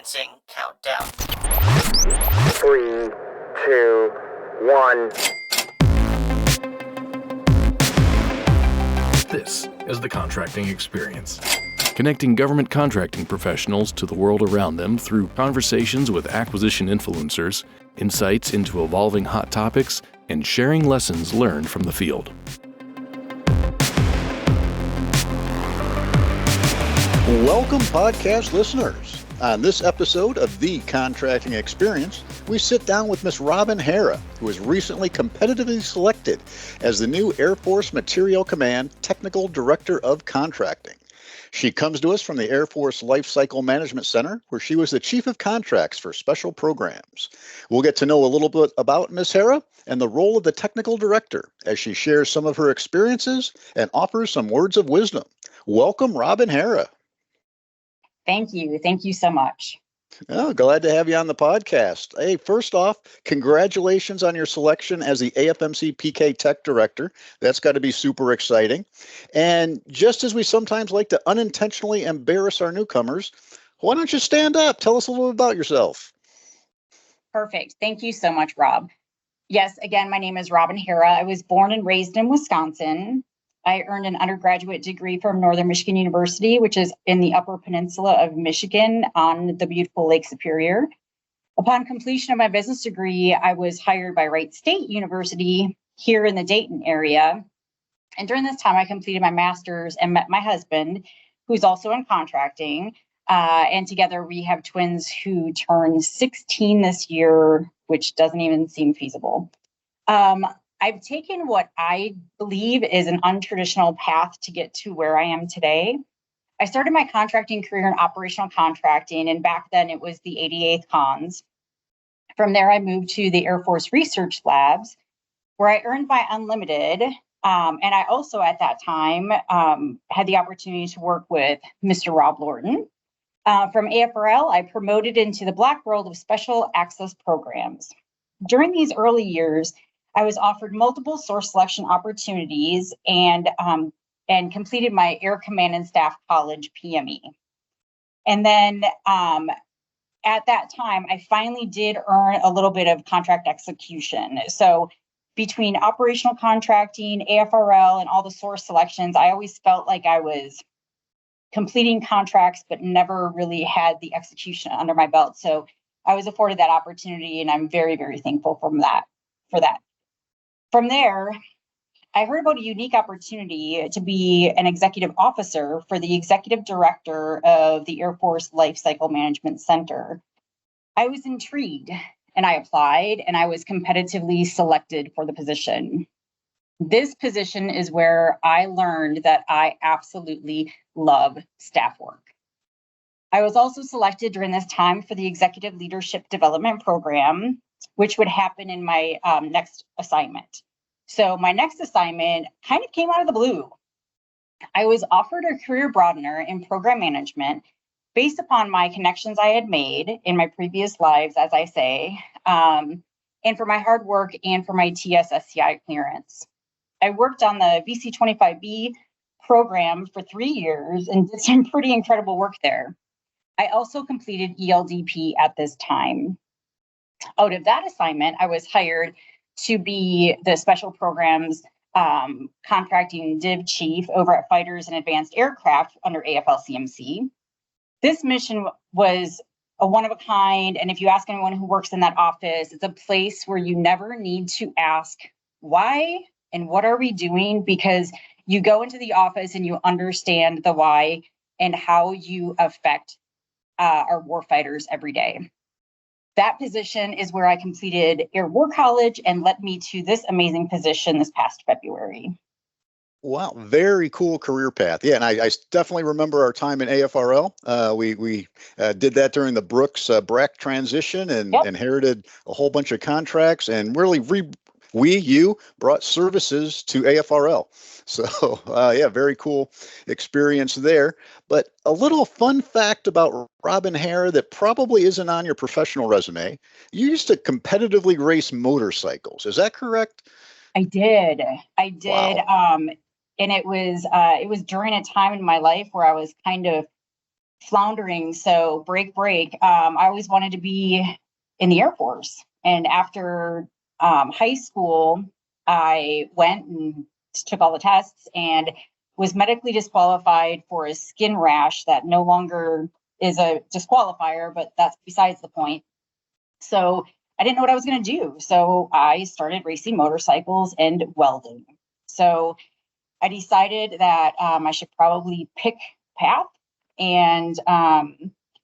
Commencing countdown. 3, 2, 1. This is the Contracting Experience, connecting government contracting professionals to the world around them through conversations with acquisition influencers, insights into evolving hot topics, and sharing lessons learned from the field. Welcome, podcast listeners. On this episode of The Contracting Experience, we sit down with Miss Robin Harrah, who was recently competitively selected as the new Air Force Materiel Command Technical Director of Contracting. She comes to us from the Air Force Lifecycle Management Center, where she was the Chief of Contracts for Special Programs. We'll get to know a little bit about Ms. Harrah and the role of the Technical Director as she shares some of her experiences and offers some words of wisdom. Welcome, Robin Harrah. Thank you. Thank you so much. Oh, glad to have you on the podcast. Hey, first off, congratulations on your selection as the AFMC PK Tech Director. That's got to be super exciting. And just as we sometimes like to unintentionally embarrass our newcomers, why don't you stand up? Tell us a little bit about yourself. Perfect. Thank you so much, Rob. Yes, again, my name is Robin Harrah. I was born and raised in Wisconsin. I earned an undergraduate degree from Northern Michigan University, which is in the Upper Peninsula of Michigan on the beautiful Lake Superior. Upon completion of my business degree, I was hired by Wright State University here in the Dayton area. And during this time, I completed my master's and met my husband, who's also in contracting. And together we have twins who turn 16 this year, which doesn't even seem feasible. I've taken what I believe is an untraditional path to get to where I am today. I started my contracting career in operational contracting, and back then it was the 88th Cons. From there, I moved to the Air Force Research Labs, where I earned my unlimited. And I also, at that time, had the opportunity to work with Mr. Rob Lorton. From AFRL, I promoted into the black world of special access programs. During these early years, I was offered multiple source selection opportunities and completed my Air Command and Staff College PME. And then at that time, I finally did earn a little bit of contract execution. So between operational contracting, AFRL, and all the source selections, I always felt like I was completing contracts, but never really had the execution under my belt. So I was afforded that opportunity, and I'm very, very thankful for that. From there, I heard about a unique opportunity to be an executive officer for the executive director of the Air Force Lifecycle Management Center. I was intrigued and I applied, and I was competitively selected for the position. This position is where I learned that I absolutely love staff work. I was also selected during this time for the Executive Leadership Development Program, which would happen in my next assignment. So my next assignment kind of came out of the blue. I was offered a career broadener in program management based upon my connections I had made in my previous lives, as I say, and for my hard work and for my TS/SCI clearance. I worked on the VC-25B program for 3 years and did some pretty incredible work there. I also completed ELDP at this time. Out of that assignment, I was hired to be the special programs contracting div chief over at Fighters and Advanced Aircraft under AFL-CMC. This mission was a one of a kind, and if you ask anyone who works in that office, it's a place where you never need to ask why and what are we doing, because you go into the office and you understand the why and how you affect our warfighters every day. That position is where I completed Air War College and led me to this amazing position this past February. Wow, very cool career path. Yeah, and I definitely remember our time in AFRL. We did that during the Brooks BRAC transition and inherited a whole bunch of contracts and really you brought services to AFRL. So yeah, very cool experience there. But a little fun fact about Robin Harrah that probably isn't on your professional resume. You used to competitively race motorcycles. Is that correct? I did. Wow. And it was during a time in my life where I was kind of floundering. So break. I always wanted to be in the Air Force. And after high school, I went and took all the tests and was medically disqualified for a skin rash that no longer is a disqualifier, but that's besides the point. So I didn't know what I was going to do. So I started racing motorcycles and welding. So I decided that I should probably pick path. And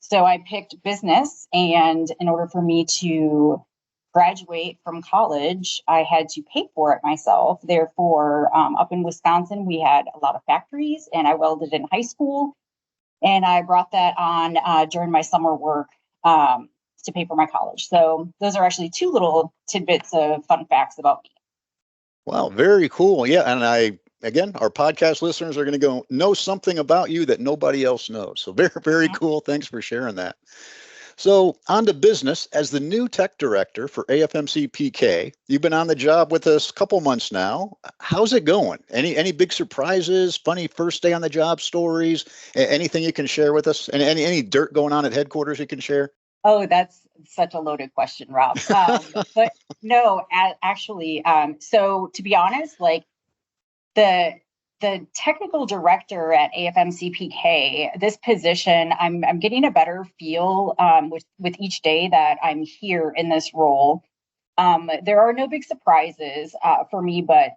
so I picked business. And in order for me to graduate from college, I had to pay for it myself. Therefore, up in Wisconsin, we had a lot of factories, and I welded in high school. And I brought that on during my summer work to pay for my college. So those are actually two little tidbits of fun facts about me. Wow, very cool. Yeah, and again, our podcast listeners are going to go know something about you that nobody else knows. So very cool. Thanks for sharing that. So on to business. As the new tech director for AFMC PK, you've been on the job with us a couple months now. How's it going? Any big surprises, funny first day on the job stories, anything you can share with us? And any dirt going on at headquarters you can share? Oh, that's such a loaded question, Rob. But no, actually, so to be honest, like the technical director at AFMC PK, this position, I'm getting a better feel with each day that I'm here in this role. There are no big surprises for me, but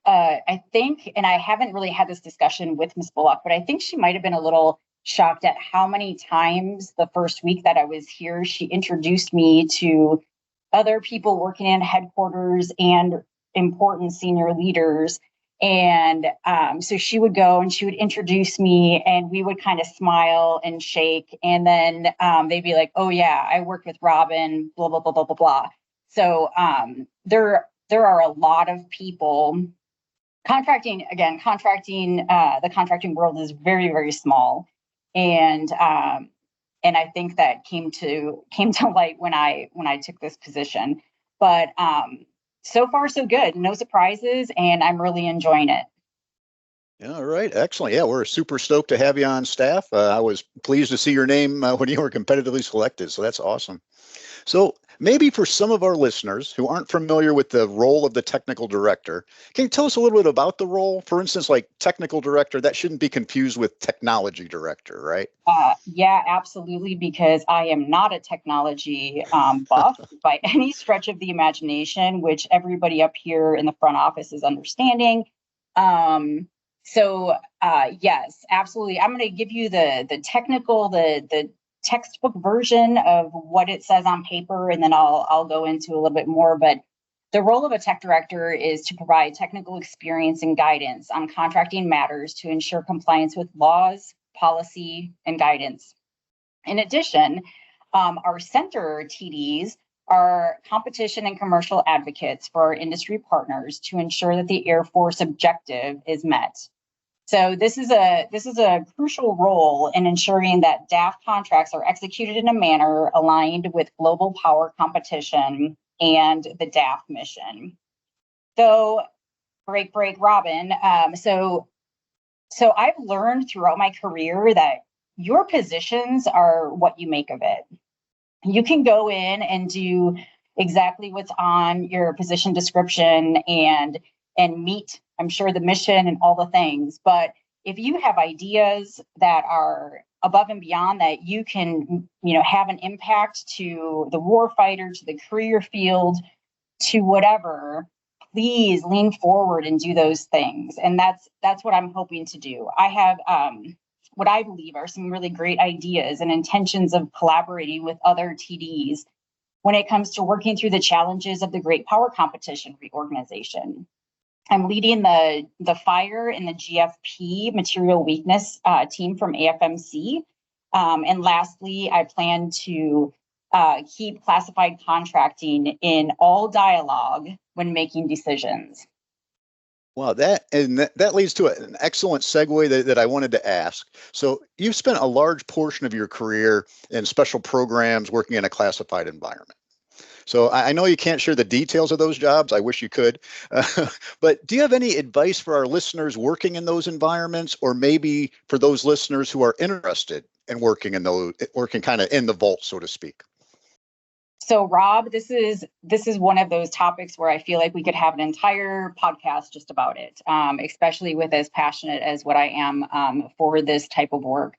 I think, and I haven't really had this discussion with Ms. Bullock, but I think she might have been a little shocked at how many times the first week that I was here, she introduced me to other people working in headquarters and important senior leaders. And so she would go and she would introduce me, and we would kind of smile and shake. And then they'd be like, "Oh yeah, I work with Robin, blah, blah, blah, blah, blah, blah." So there are a lot of people contracting, the contracting world is very, very small. And I think that came to light when I took this position. But so far, so good. No surprises, and I'm really enjoying it. All right, excellent. Yeah, we're super stoked to have you on staff. I was pleased to see your name when you were competitively selected, so that's awesome. So maybe for some of our listeners who aren't familiar with the role of the technical director, can you tell us a little bit about the role? For instance, like technical director, that shouldn't be confused with technology director, right? Yeah, absolutely, because I am not a technology buff by any stretch of the imagination, which everybody up here in the front office is understanding. So yes, absolutely. I'm going to give you the technical, the textbook version of what it says on paper, and then I'll go into a little bit more. But the role of a tech director is to provide technical experience and guidance on contracting matters to ensure compliance with laws, policy, and guidance. In addition, our center TDs are competition and commercial advocates for our industry partners to ensure that the Air Force objective is met. So this is a crucial role in ensuring that DAF contracts are executed in a manner aligned with global power competition and the DAF mission. So, break, Robin. So I've learned throughout my career that your positions are what you make of it. You can go in and do exactly what's on your position description and meet, I'm sure, the mission and all the things. But if you have ideas that are above and beyond that, you can, have an impact to the warfighter, to the career field, to whatever, please lean forward and do those things. And that's what I'm hoping to do. I have what I believe are some really great ideas and intentions of collaborating with other TDs when it comes to working through the challenges of the Great Power Competition reorganization. I'm leading the fire and the GFP material weakness team from AFMC. And lastly, I plan to keep classified contracting in all dialogue when making decisions. Wow, that leads to an excellent segue that I wanted to ask. So you've spent a large portion of your career in special programs working in a classified environment. So I know you can't share the details of those jobs. I wish you could. But do you have any advice for our listeners working in those environments, or maybe for those listeners who are interested and working kind of in the vault, so to speak? So, Rob, this is one of those topics where I feel like we could have an entire podcast just about it, especially with as passionate as what I am for this type of work.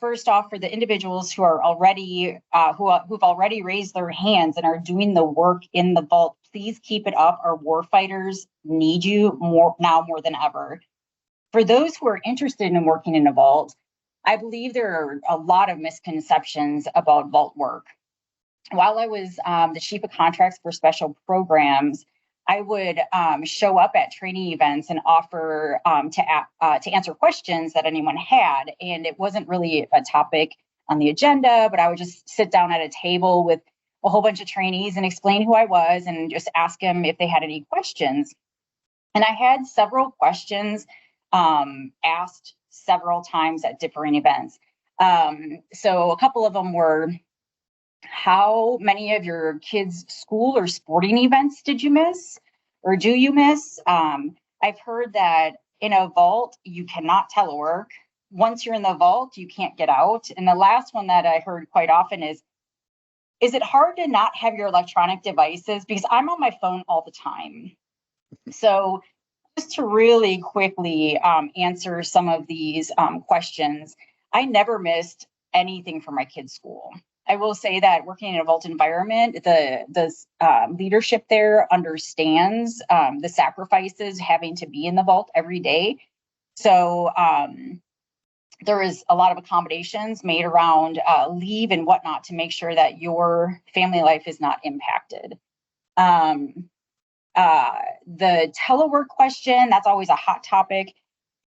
First off, for the individuals who are already who've already raised their hands and are doing the work in the vault, please keep it up. Our warfighters need you more than ever. For those who are interested in working in a vault, I believe there are a lot of misconceptions about vault work. While I was the chief of contracts for special programs, I would show up at training events and offer to answer questions that anyone had. And it wasn't really a topic on the agenda, but I would just sit down at a table with a whole bunch of trainees and explain who I was and just ask them if they had any questions. And I had several questions asked several times at different events. So a couple of them were, how many of your kids' school or sporting events did you miss or do you miss? I've heard that in a vault, you cannot telework. Once you're in the vault, you can't get out. And the last one that I heard quite often is it hard to not have your electronic devices? Because I'm on my phone all the time. So just to really quickly answer some of these questions, I never missed anything for my kids' school. I will say that working in a vault environment, the leadership there understands the sacrifices having to be in the vault every day. So there is a lot of accommodations made around leave and whatnot to make sure that your family life is not impacted. The telework question, that's always a hot topic.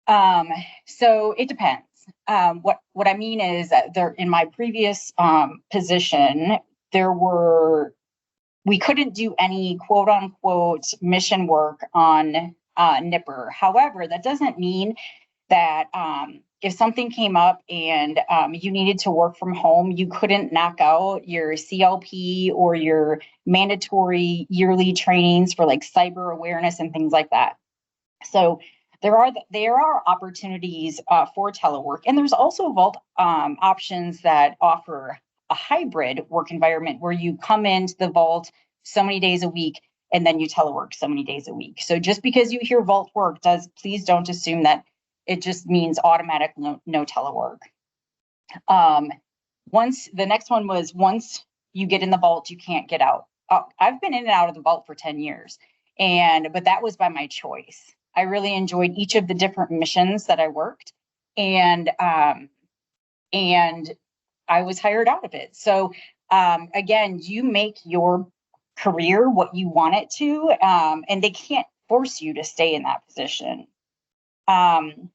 So it depends. What I mean is that in my previous position, we couldn't do any quote unquote mission work on Nipper. However, that doesn't mean that if something came up and you needed to work from home, you couldn't knock out your CLP or your mandatory yearly trainings for like cyber awareness and things like that. So there are opportunities for telework, and there's also vault options that offer a hybrid work environment where you come into the vault so many days a week and then you telework so many days a week. So just because you hear vault work, please don't assume that it just means automatic no telework. Once you get in the vault, you can't get out. I've been in and out of the vault for 10 years, but that was by my choice. I really enjoyed each of the different missions that I worked, and I was hired out of it. So again, you make your career what you want it to, and they can't force you to stay in that position. And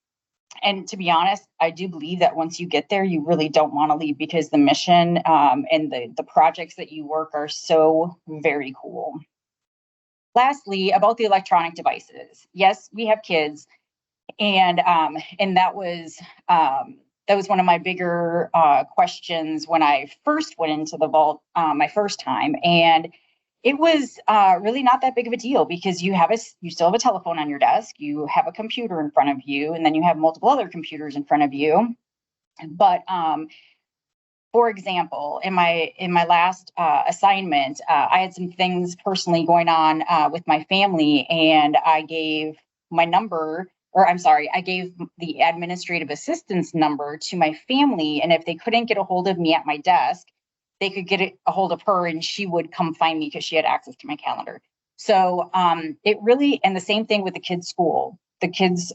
to be honest, I do believe that once you get there, you really don't want to leave because the mission and the projects that you work are so very cool. Lastly, about the electronic devices. Yes, we have kids, and that was one of my bigger questions when I first went into the vault my first time, and it was really not that big of a deal because you still have a telephone on your desk, you have a computer in front of you, and then you have multiple other computers in front of you. But for example, in my last assignment, I had some things personally going on with my family, and I gave I gave the administrative assistance number to my family, and if they couldn't get a hold of me at my desk, they could get a hold of her and she would come find me because she had access to my calendar. So it really, and the same thing with the kids' school. The kids'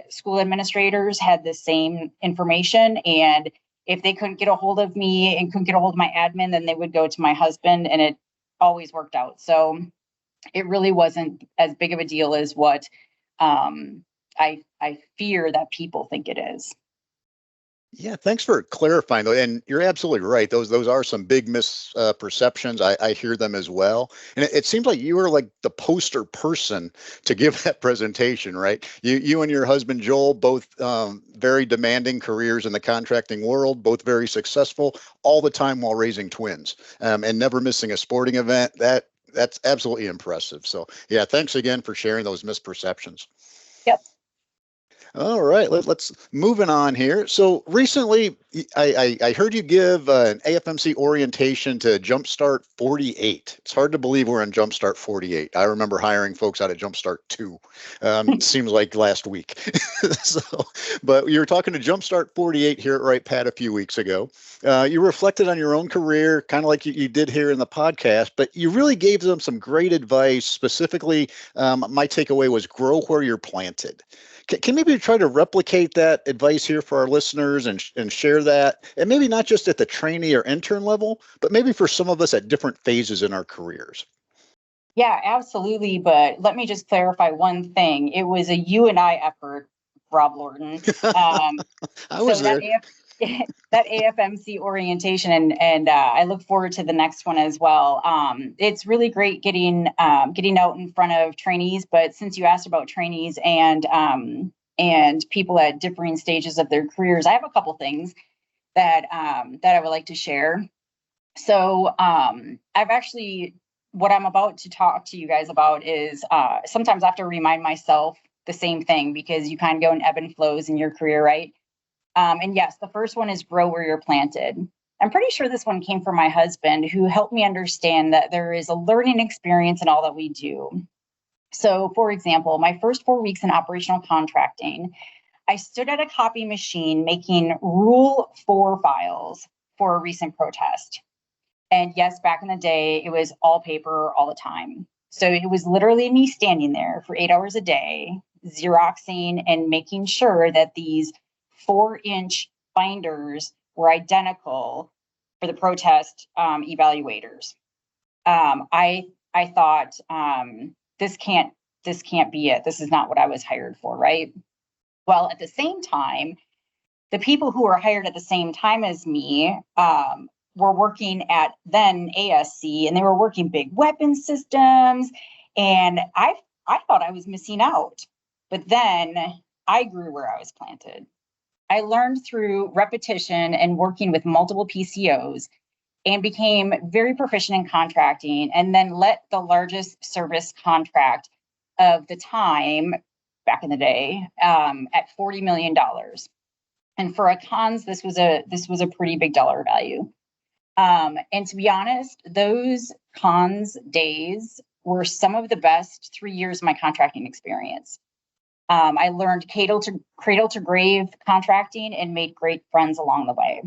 school administrators had the same information, and if they couldn't get a hold of me and couldn't get a hold of my admin, then they would go to my husband, and it always worked out. So it really wasn't as big of a deal as what I fear that people think it is. Yeah, thanks for clarifying though. And you're absolutely right. Those are some big misperceptions. I hear them as well. And it seems like you were like the poster person to give that presentation, right? You and your husband Joel, both very demanding careers in the contracting world, both very successful, all the time while raising twins, and never missing a sporting event. That's absolutely impressive. So yeah, thanks again for sharing those misperceptions. Yep. All right, let's moving on here. So recently, I heard you give an AFMC orientation to Jumpstart 48. It's hard to believe we're in Jumpstart 48. I remember hiring folks out of Jumpstart 2. Seems like last week. So, but you were talking to Jumpstart 48 here at Wright Pat a few weeks ago. You reflected on your own career, kind of like you did here in the podcast, but you really gave them some great advice. Specifically, my takeaway was grow where you're planted. Can maybe try to replicate that advice here for our listeners and share that, and maybe not just at the trainee or intern level, but maybe for some of us at different phases in our careers? Yeah, absolutely. But let me just clarify one thing. It was a you and I effort, Rob Lorton. I was there. That AFMC orientation, and I look forward to the next one as well. It's really great getting out in front of trainees. But since you asked about trainees and people at differing stages of their careers, I have a couple things that I would like to share. So I've actually, what I'm about to talk to you guys about is sometimes I have to remind myself the same thing, because you kind of go in ebb and flows in your career, right? And yes, the first one is grow where you're planted. I'm pretty sure this one came from my husband, who helped me understand that there is a learning experience in all that we do. So, for example, my first 4 weeks in operational contracting, I stood at a copy machine making Rule 4 files for a recent protest. And yes, back in the day, it was all paper all the time. So it was literally me standing there for 8 hours a day, Xeroxing and making sure that these 4-inch binders were identical for the protest evaluators. I thought this can't be it. This is not what I was hired for, right? Well, at the same time, the people who were hired at the same time as me were working at then ASC, and they were working big weapon systems, and I thought I was missing out. But then I grew where I was planted. I learned through repetition and working with multiple PCOs, and became very proficient in contracting, and then let the largest service contract of the time back in the day at $40 million. And for a cons, this was a pretty big dollar value. And to be honest, those cons days were some of the best 3 years of my contracting experience. I learned cradle to grave contracting and made great friends along the way.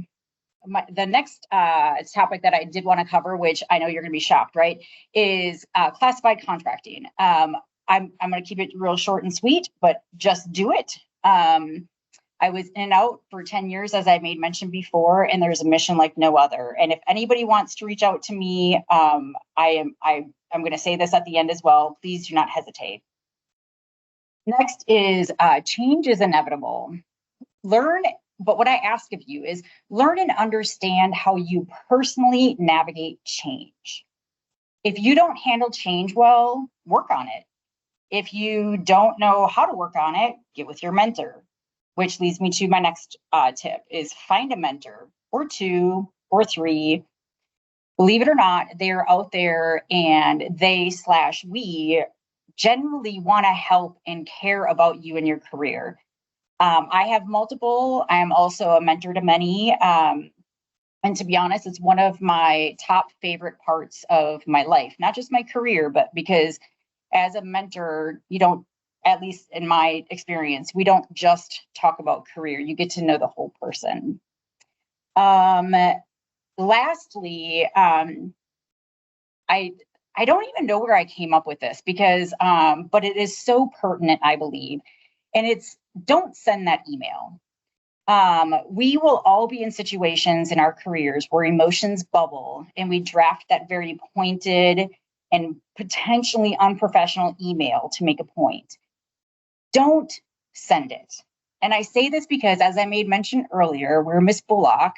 The next topic that I did want to cover, which I know you're going to be shocked, right, is classified contracting. I'm going to keep it real short and sweet, but just do it. I was in and out for 10 years, as I made mention before, and there's a mission like no other. And if anybody wants to reach out to me, I'm going to say this at the end as well. Please do not hesitate. Next is change is inevitable. But what I ask of you is learn and understand how you personally navigate change. If you don't handle change well, work on it. If you don't know how to work on it, get with your mentor, which leads me to my next tip is find a mentor or 2 or 3. Believe it or not, they're out there, and we generally want to help and care about you and your career. I have multiple. I am also a mentor to many. And to be honest, it's one of my top favorite parts of my life, not just my career, but because as a mentor, you don't, at least in my experience, we don't just talk about career. You get to know the whole person. Lastly, I don't even know where I came up with this because, but it is so pertinent, I believe. And it's don't send that email. We will all be in situations in our careers where emotions bubble and we draft that very pointed and potentially unprofessional email to make a point. Don't send it. And I say this because, as I made mention earlier, where Miss Bullock,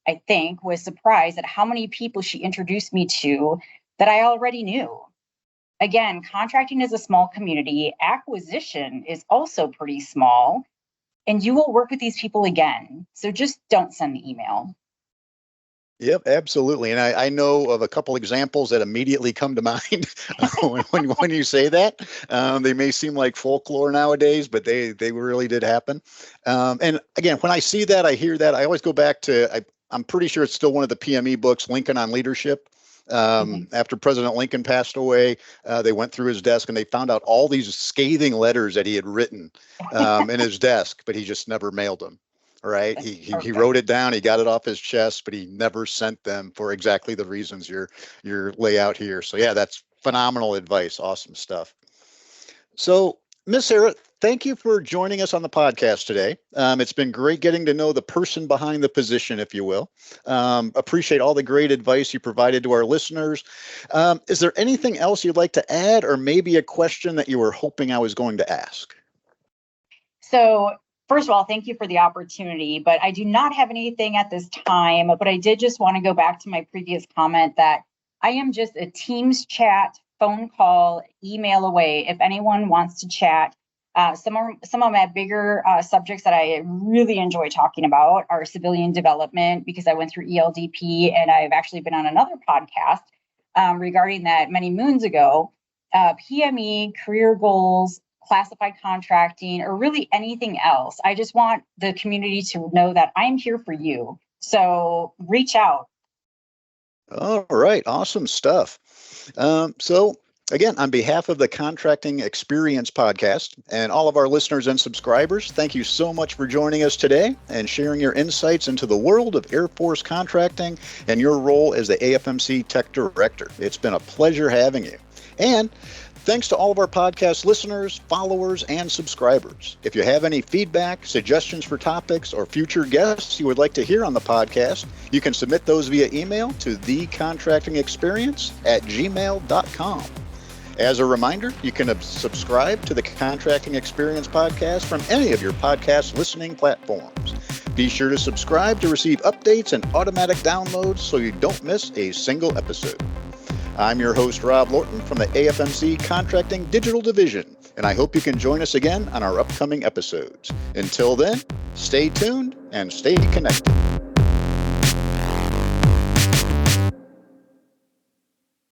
I think, was surprised at how many people she introduced me to that I already knew. Again, contracting is a small community. Acquisition is also pretty small, and you will work with these people again. So just don't send the email. Yep, absolutely. And I know of a couple examples that immediately come to mind when you say that. They may seem like folklore nowadays, but they really did happen. And again, when I see that, I hear that, I always go back to, I'm pretty sure it's still one of the PME books, Lincoln on Leadership. After President Lincoln passed away, they went through his desk and they found out all these scathing letters that he had written in his desk, but he just never mailed them. Right. He wrote it down. He got it off his chest, but he never sent them for exactly the reasons you're lay out here. So, yeah, that's phenomenal advice. Awesome stuff. So, Miss Harrah, thank you for joining us on the podcast today. It's been great getting to know the person behind the position, if you will. Appreciate all the great advice you provided to our listeners. Is there anything else you'd like to add, or maybe a question that you were hoping I was going to ask? So, first of all, thank you for the opportunity, but I do not have anything at this time. But I did just want to go back to my previous comment that I am just a Teams chat, phone call, email away. If anyone wants to chat, some of my bigger subjects that I really enjoy talking about are civilian development, because I went through ELDP, and I've actually been on another podcast regarding that many moons ago. PME, career goals, classified contracting, or really anything else. I just want the community to know that I'm here for you. So reach out. All right. Awesome stuff. So again, on behalf of the Contracting Experience podcast and all of our listeners and subscribers, thank you so much for joining us today and sharing your insights into the world of Air Force contracting and your role as the AFMC Tech Director. It's been a pleasure having you. And thanks to all of our podcast listeners, followers, and subscribers. If you have any feedback, suggestions for topics, or future guests you would like to hear on the podcast, you can submit those via email to thecontractingexperience@gmail.com. As a reminder, you can subscribe to the Contracting Experience podcast from any of your podcast listening platforms. Be sure to subscribe to receive updates and automatic downloads so you don't miss a single episode. I'm your host, Rob Lorton from the AFMC Contracting Digital Division, and I hope you can join us again on our upcoming episodes. Until then, stay tuned and stay connected.